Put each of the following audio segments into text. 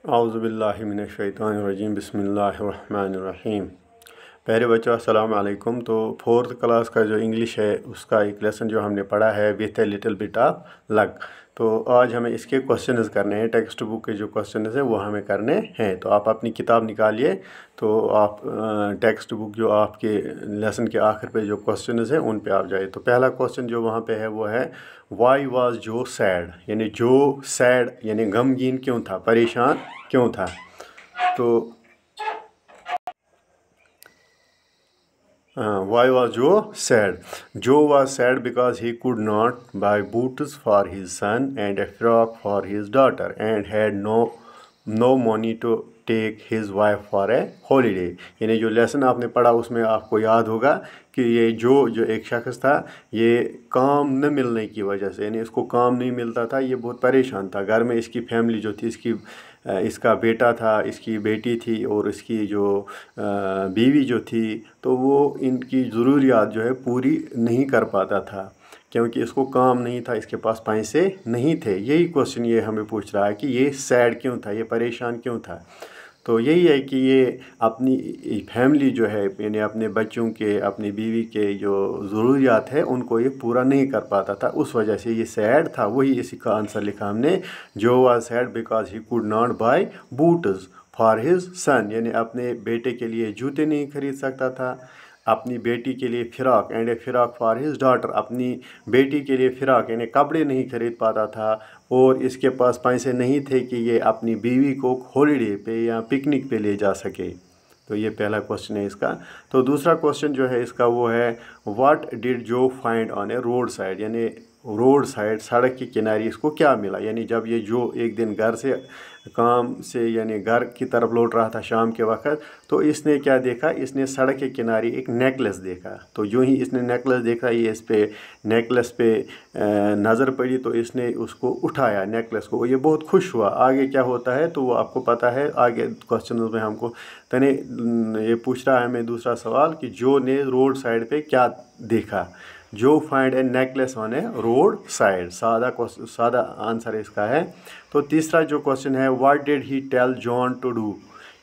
औज़ुबिल्लाहि मिनश्शैतानिर्रजीम बिस्मिल्लाहिर्रहमानिर्रहीम। प्यारे बच्चों अस्सलाम वालेकुम। तो फोर्थ क्लास का जो इंग्लिश है उसका एक लेसन जो हमने पढ़ा है with a little bit of luck. तो आज हमें इसके क्वेश्चंस करने हैं, टेक्स्ट बुक के जो क्वेश्चंस हैं वो हमें करने हैं। तो आप अपनी किताब निकालिए, तो आप टेक्स्ट बुक जो आपके लेसन के आखिर पे जो क्वेश्चंस हैं उन पे आप जाइए। तो पहला क्वेश्चन जो वहाँ पे है वो है वाई वाज जो सैड, यानी जो सैड यानी गमगीन क्यों था, परेशान क्यों था। तो why was Joe sad, Joe was sad because he could not buy boots for his son and a frock for his daughter and had no money to take his wife for a holiday. यानी जो lesson आपने पढ़ा उसमें आपको याद होगा कि ये जो एक शख्स था, ये काम न मिलने की वजह से, यानी इसको काम नहीं मिलता था, ये बहुत परेशान था। घर में इसकी फैमिली जो थी, इसका बेटा था, इसकी बेटी थी और इसकी जो बीवी जो थी, तो वो इनकी ज़रूरियात जो है पूरी नहीं कर पाता था क्योंकि इसको काम नहीं था, इसके पास पैसे नहीं थे। यही क्वेश्चन ये हमें पूछ रहा है कि ये सैड क्यों था, ये परेशान क्यों था। तो यही है कि ये अपनी फैमिली जो है, यानी अपने बच्चों के, अपनी बीवी के जो ज़रूरियात है उनको ये पूरा नहीं कर पाता था, उस वजह से ये सैड था। वही इसी का आंसर लिखा हमने, Joe was sad because he could not buy boots for his son, यानी अपने बेटे के लिए जूते नहीं खरीद सकता था, अपनी बेटी के लिए फ़िराक एंड ए फ़िराक फॉर हिज डॉटर, अपनी बेटी के लिए फ़िराक यानी कपड़े नहीं खरीद पाता था, और इसके पास पैसे नहीं थे कि ये अपनी बीवी को हॉलीडे पे या पिकनिक पे ले जा सके। तो ये पहला क्वेश्चन है इसका। तो दूसरा क्वेश्चन जो है इसका वो है व्हाट डिड जो find on a road side, यानी रोड साइड, सड़क के किनारे इसको क्या मिला। यानी जब ये जो एक दिन घर से काम से यानी घर की तरफ लौट रहा था शाम के वक्त, तो इसने क्या देखा, इसने सड़क के किनारे एक नेकलेस देखा। तो यूँ ही इसने नेकलेस देखा, ये इस पे नेकलेस पे नज़र पड़ी, तो इसने उसको उठाया नेकलेस को, ये बहुत खुश हुआ। आगे क्या होता है तो वो आपको पता है, आगे क्वेश्चन में हमको तने ये पूछ रहा है हमें दूसरा सवाल कि जो ने रोड साइड पे क्या देखा। Joe find a necklace on a road side, सादा आंसर इसका है। तो तीसरा जो क्वेश्चन है what did he tell John to do,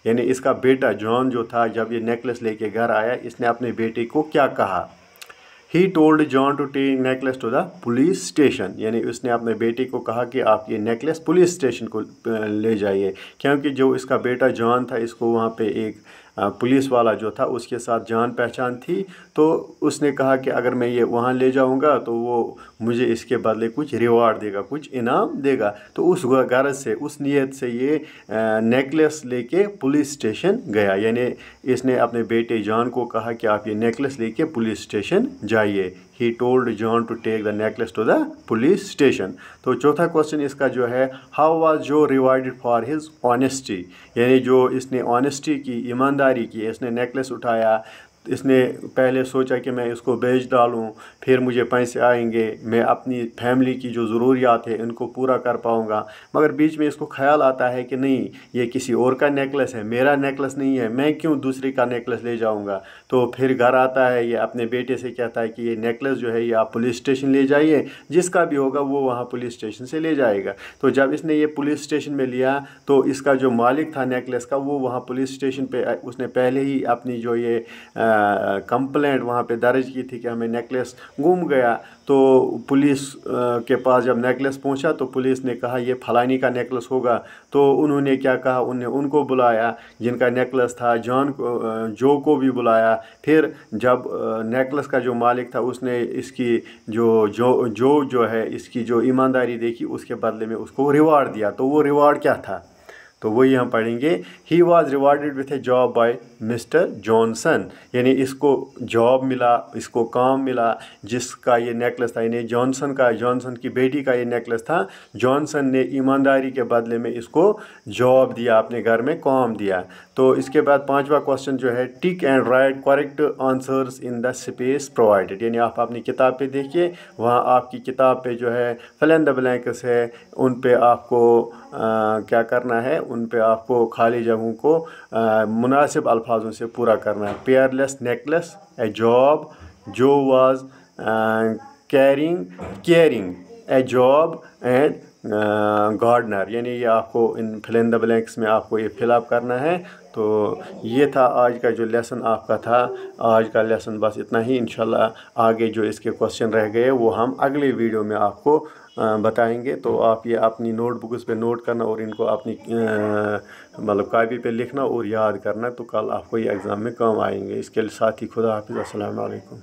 यानी इसका बेटा जॉन जो था जब ये नेकलेस लेके घर आया, इसने अपने बेटे को क्या कहा। He told John to take necklace to the police station, यानी उसने अपने बेटे को कहा कि आप ये नेकलेस पुलिस स्टेशन को ले जाइए, क्योंकि जो इसका बेटा जॉन था इसको वहाँ पे एक पुलिस वाला जो था उसके साथ जान पहचान थी। तो उसने कहा कि अगर मैं ये वहाँ ले जाऊँगा तो वो मुझे इसके बदले कुछ रिवार्ड देगा, कुछ इनाम देगा। तो उस गर्ज से, उस नीयत से ये नेकलेस लेके पुलिस स्टेशन गया, यानी इसने अपने बेटे जॉन को कहा कि आप ये नेकलेस लेके पुलिस स्टेशन जाइए। He told John to take the necklace to the police station. तो चौथा क्वेश्चन इसका जो है how was Joe rewarded for his honesty, यानी जो इसने ऑनेस्टी की, ईमानदारी की, इसने नेकलेस उठाया, इसने पहले सोचा कि मैं इसको बेच डालूं, फिर मुझे पैसे आएंगे, मैं अपनी फैमिली की जो ज़रूरियात है इनको पूरा कर पाऊंगा। मगर बीच में इसको ख्याल आता है कि नहीं, ये किसी और का नेकलेस है, मेरा नेकलेस नहीं है, मैं क्यों दूसरे का नेकलेस ले जाऊंगा। तो फिर घर आता है, ये अपने बेटे से कहता है कि ये नेकलेस जो है ये आप पुलिस स्टेशन ले जाइए, जिसका भी होगा वो वहाँ पुलिस स्टेशन से ले जाएगा। तो जब इसने ये पुलिस स्टेशन में लिया तो इसका जो मालिक था नेकलेस का, वो वहाँ पुलिस स्टेशन पे उसने पहले ही अपनी जो ये कंप्लेंट वहाँ पे दर्ज की थी कि हमें नेकलेस गुम गया। तो पुलिस के पास जब नेकलेस पहुँचा तो पुलिस ने कहा ये फलानी का नेकलेस होगा। तो उन्होंने क्या कहा, उनको बुलाया जिनका नेकलेस था, जो को भी बुलाया। फिर जब नेकलेस का जो मालिक था उसने इसकी जो है इसकी जो ईमानदारी देखी, उसके बदले में उसको रिवार्ड दिया। तो वो रिवार्ड क्या था, तो वही हम पढ़ेंगे। He was rewarded with A job by mister Johnson, यानी इसको जॉब मिला, इसको काम मिला, जिसका ये नेकलेस था, यानी जॉनसन की बेटी का ये नेकलेस था। जॉनसन ने ईमानदारी के बदले में इसको जॉब दिया, अपने घर में काम दिया। तो इसके बाद पांचवा क्वेश्चन जो है tick and write correct answers in the space provided, यानी आप अपनी किताब पे देखिए, वहाँ आपकी किताब पे जो है फिल इन द ब्लैंक्स है, उन पे आपको क्या करना है, उन पे आपको खाली जगहों को मुनासिब अल्फाजों से पूरा करना है। Peerless necklace, a job, Joe was caring, a job and gardener, यानी ये आपको इन फिल इन द ब्लैंक्स में आपको ये फिल अप करना है। तो ये था आज का जो लेसन आपका था। आज का लेसन बस इतना ही। इंशाल्लाह आगे जो इसके क्वेश्चन रह गए वो हम अगले वीडियो में आपको बताएंगे। तो आप ये अपनी नोटबुक्स पे नोट करना और इनको अपनी मतलब कॉपी पे लिखना और याद करना, तो कल आपको ये एग्ज़ाम में काम आएंगे। इसके साथ ही खुदा हाफिज़, अस्सलाम वालेकुम।